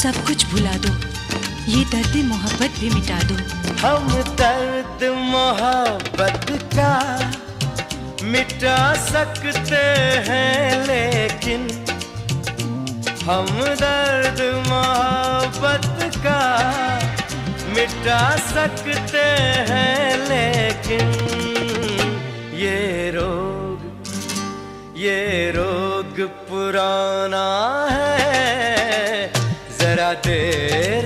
सब कुछ भुला दो, ये दर्द मोहब्बत भी मिटा दो। हम दर्द मोहब्बत का मिटा सकते हैं, लेकिन हम दर्द मोहब्बत का मिटा सकते हैं, लेकिन ये रोग पुराना